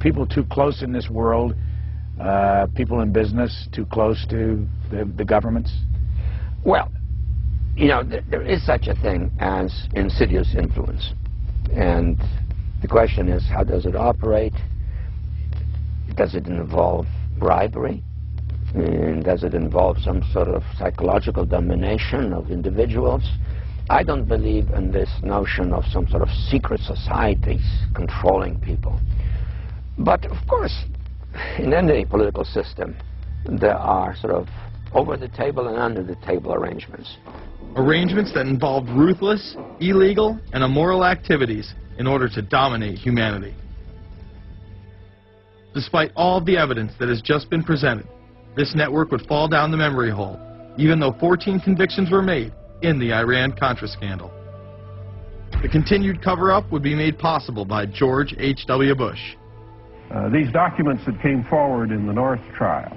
people too close in this world, people in business too close to the governments? Well, you know, there is such a thing as insidious influence. And the question is, how does it operate? Does it involve bribery? And does it involve some sort of psychological domination of individuals? I don't believe in this notion of some sort of secret societies controlling people. But, of course, in any political system, there are sort of over-the-table and under-the-table arrangements. Arrangements that involved ruthless, illegal, and immoral activities in order to dominate humanity. Despite all of the evidence that has just been presented, this network would fall down the memory hole, even though 14 convictions were made in the Iran-Contra scandal. The continued cover-up would be made possible by George H.W. Bush. These documents that came forward in the North trial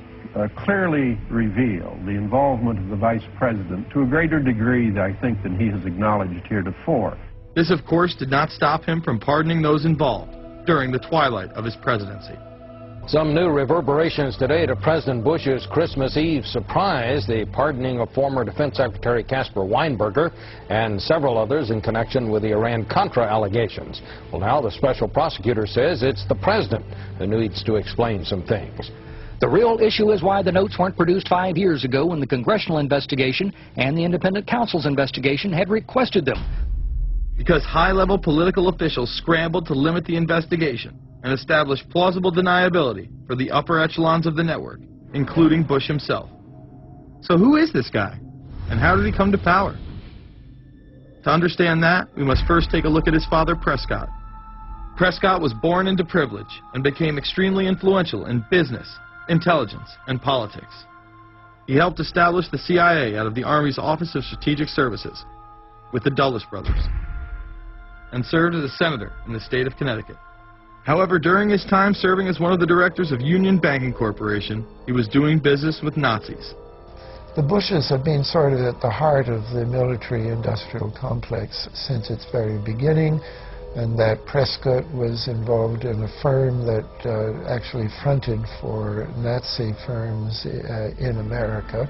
clearly reveal the involvement of the Vice President to a greater degree, I think, than he has acknowledged heretofore. This, of course, did not stop him from pardoning those involved during the twilight of his presidency. Some new reverberations today to President Bush's Christmas Eve surprise, the pardoning of former Defense Secretary Caspar Weinberger and several others in connection with the Iran-Contra allegations. Well, now the special prosecutor says it's the president who needs to explain some things. The real issue is why the notes weren't produced 5 years ago when the congressional investigation and the independent counsel's investigation had requested them. Because high-level political officials scrambled to limit the investigation and establish plausible deniability for the upper echelons of the network, including Bush himself. So who is this guy, and how did he come to power? To understand that, we must first take a look at his father, Prescott. Prescott was born into privilege and became extremely influential in business, intelligence, and politics. He helped establish the CIA out of the Army's Office of Strategic Services with the Dulles brothers, and served as a senator in the state of Connecticut. However, during his time serving as one of the directors of Union Banking Corporation, he was doing business with Nazis. The Bushes have been sort of at the heart of the military-industrial complex since its very beginning, and that Prescott was involved in a firm that actually fronted for Nazi firms in America.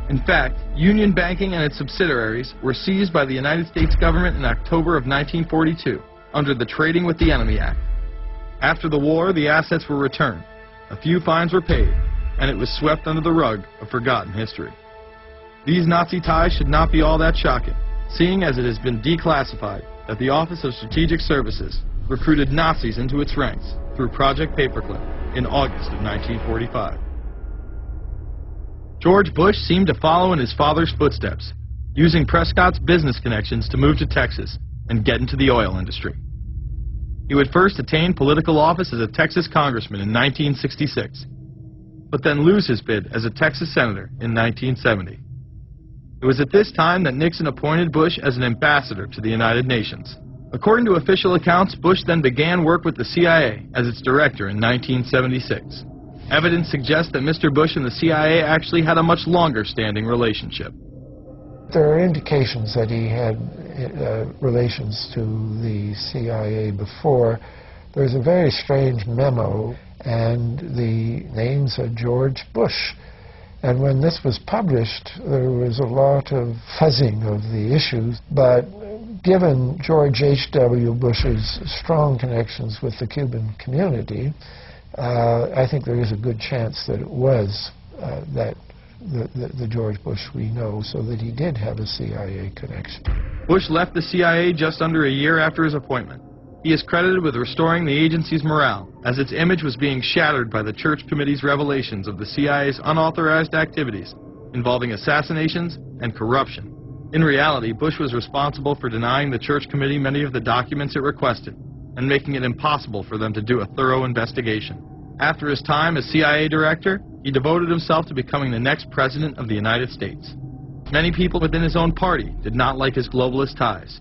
In fact, Union Banking and its subsidiaries were seized by the United States government in October of 1942 under the Trading with the Enemy Act. After the war, the assets were returned, a few fines were paid, and it was swept under the rug of forgotten history. These Nazi ties should not be all that shocking, seeing as it has been declassified that the Office of Strategic Services recruited Nazis into its ranks through Project Paperclip in August of 1945. George Bush seemed to follow in his father's footsteps, using Prescott's business connections to move to Texas and get into the oil industry. He would first attain political office as a Texas congressman in 1966, but then lose his bid as a Texas senator in 1970. It was at this time that Nixon appointed Bush as an ambassador to the United Nations. According to official accounts, Bush then began work with the CIA as its director in 1976. Evidence suggests that Mr. Bush and the CIA actually had a much longer-standing relationship. There are indications that he had relations to the CIA before. There's a very strange memo, and the names are George Bush. And when this was published, there was a lot of fuzzing of the issues, but given George H.W. Bush's strong connections with the Cuban community, I think there is a good chance that it was the George Bush we know, so that he did have a CIA connection. Bush left the CIA just under a year after his appointment. He is credited with restoring the agency's morale, as its image was being shattered by the Church Committee's revelations of the CIA's unauthorized activities involving assassinations and corruption. In reality, Bush was responsible for denying the Church Committee many of the documents it requested and making it impossible for them to do a thorough investigation. After his time as CIA director, he devoted himself to becoming the next president of the United States. Many people within his own party did not like his globalist ties.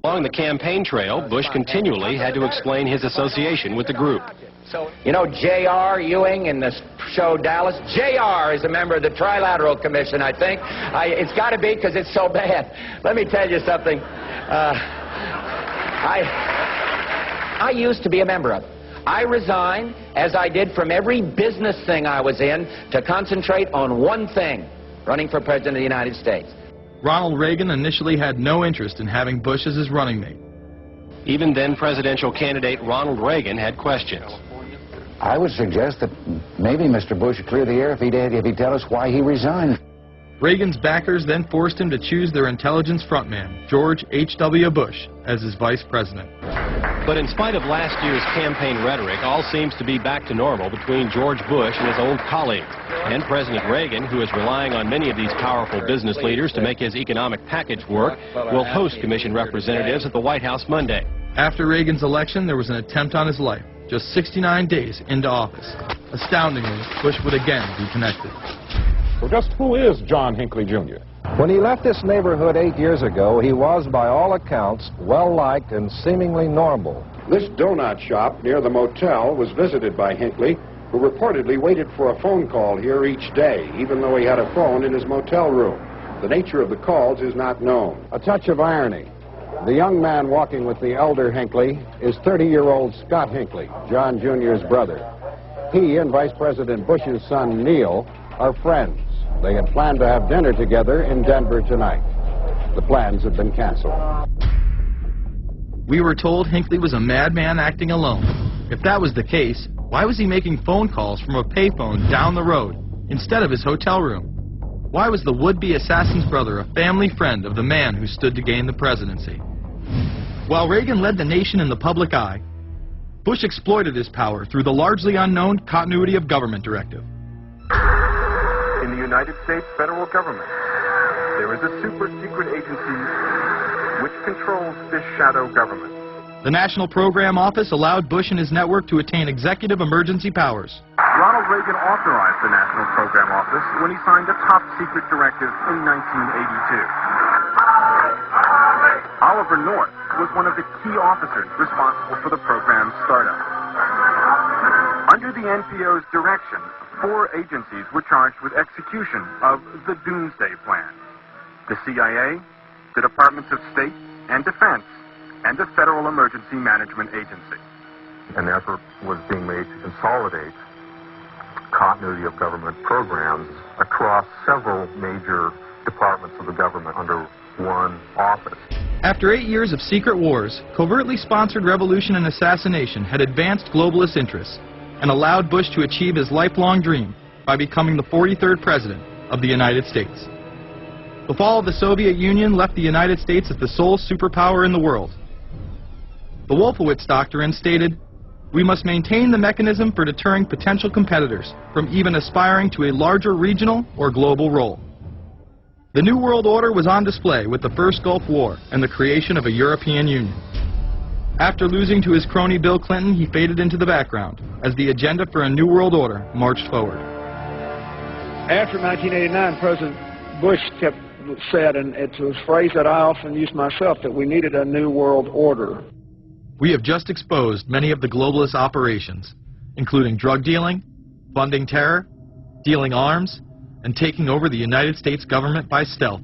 Along the campaign trail, Bush continually had to explain his association with the group. You know J.R. Ewing in the show Dallas? J.R. is a member of the Trilateral Commission, I think. It's got to be, because it's so bad. Let me tell you something. I used to be a member of it. I resigned, as I did from every business thing I was in, to concentrate on one thing, running for President of the United States. Ronald Reagan initially had no interest in having Bush as his running mate. Even then presidential candidate Ronald Reagan had questions. I would suggest that maybe Mr. Bush would clear the air if he'd tell us why he resigned. Reagan's backers then forced him to choose their intelligence frontman, George H.W. Bush, as his vice president. But in spite of last year's campaign rhetoric, all seems to be back to normal between George Bush and his old colleagues. And President Reagan, who is relying on many of these powerful business leaders to make his economic package work, will host commission representatives at the White House Monday. After Reagan's election, there was an attempt on his life, just 69 days into office. Astoundingly, Bush would again be connected. So just who is John Hinckley, Jr.? When he left this neighborhood 8 years ago, he was, by all accounts, well-liked and seemingly normal. This donut shop near the motel was visited by Hinckley, who reportedly waited for a phone call here each day, even though he had a phone in his motel room. The nature of the calls is not known. A touch of irony. The young man walking with the elder Hinckley is 30-year-old Scott Hinckley, John Jr.'s brother. He and Vice President Bush's son, Neil, are friends. They had planned to have dinner together in Denver tonight. The plans have been canceled. We were told Hinckley was a madman acting alone. If that was the case, why was he making phone calls from a payphone down the road instead of his hotel room? Why was the would-be assassin's brother a family friend of the man who stood to gain the presidency? While Reagan led the nation in the public eye, Bush exploited his power through the largely unknown Continuity of Government Directive. In the United States federal government, there is a super-secret agency which controls this shadow government. The National Program Office allowed Bush and his network to attain executive emergency powers. Ronald Reagan authorized the National Program Office when he signed a top-secret directive in 1982. Oliver North was one of the key officers responsible for the program's startup. Under the NPO's direction, 4 agencies were charged with execution of the Doomsday Plan: the CIA, the Departments of State and Defense, and the Federal Emergency Management Agency. An effort was being made to consolidate continuity of government programs across several major departments of the government under one office. After 8 years of secret wars, covertly sponsored revolution and assassination had advanced globalist interests and allowed Bush to achieve his lifelong dream by becoming the 43rd President of the United States. The fall of the Soviet Union left the United States as the sole superpower in the world. The Wolfowitz Doctrine stated, "We must maintain the mechanism for deterring potential competitors from even aspiring to a larger regional or global role." The New World Order was on display with the first Gulf War and the creation of a European Union. After losing to his crony Bill Clinton, he faded into the background as the agenda for a New World Order marched forward. After 1989, President Bush said, and it's a phrase that I often use myself, that we needed a New World Order. We have just exposed many of the globalist operations, including drug dealing, funding terror, dealing arms, and taking over the United States government by stealth.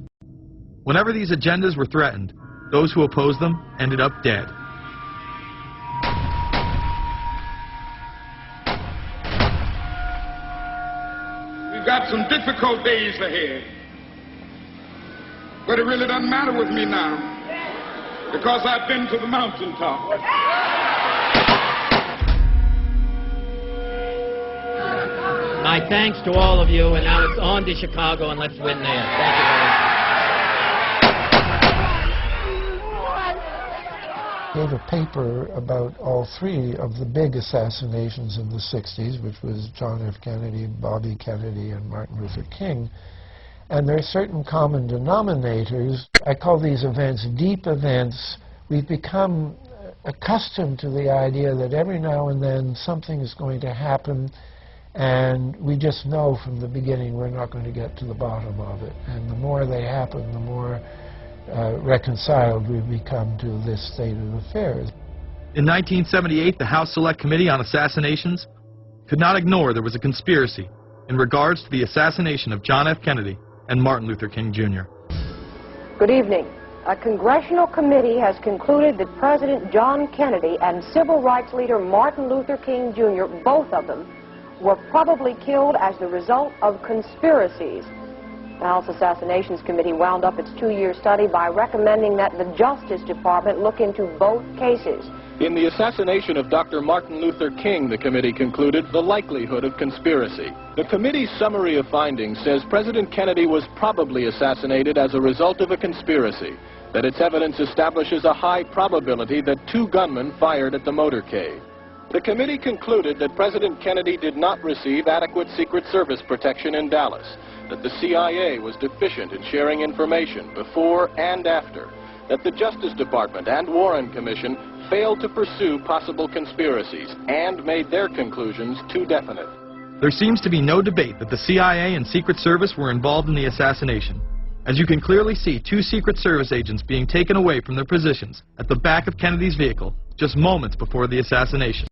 Whenever these agendas were threatened, those who opposed them ended up dead. We've got some difficult days ahead, but it really doesn't matter with me now, because I've been to the mountaintop. My thanks to all of you, and now it's on to Chicago, and let's win there. Thank you very much. Gave a paper about all 3 of the big assassinations in the 60s, which was John F. Kennedy, Bobby Kennedy, and Martin Luther King. And there are certain common denominators. I call these events deep events. We've become accustomed to the idea that every now and then something is going to happen, and we just know from the beginning we're not going to get to the bottom of it. And the more they happen, the more reconciled we've become to this state of affairs. In 1978, the House Select Committee on Assassinations could not ignore there was a conspiracy in regards to the assassination of John F. Kennedy and Martin Luther King, Jr. Good evening. A congressional committee has concluded that President John Kennedy and civil rights leader Martin Luther King Jr., both of them, were probably killed as the result of conspiracies. The House Assassinations Committee wound up its 2-year study by recommending that the Justice Department look into both cases. In the assassination of Dr. Martin Luther King, the committee concluded the likelihood of conspiracy. The committee's summary of findings says President Kennedy was probably assassinated as a result of a conspiracy, that its evidence establishes a high probability that 2 gunmen fired at the motorcade. The committee concluded that President Kennedy did not receive adequate Secret Service protection in Dallas, that the CIA was deficient in sharing information before and after, that the Justice Department and Warren Commission failed to pursue possible conspiracies and made their conclusions too definite. There seems to be no debate that the CIA and Secret Service were involved in the assassination. As you can clearly see, 2 Secret Service agents being taken away from their positions at the back of Kennedy's vehicle just moments before the assassination.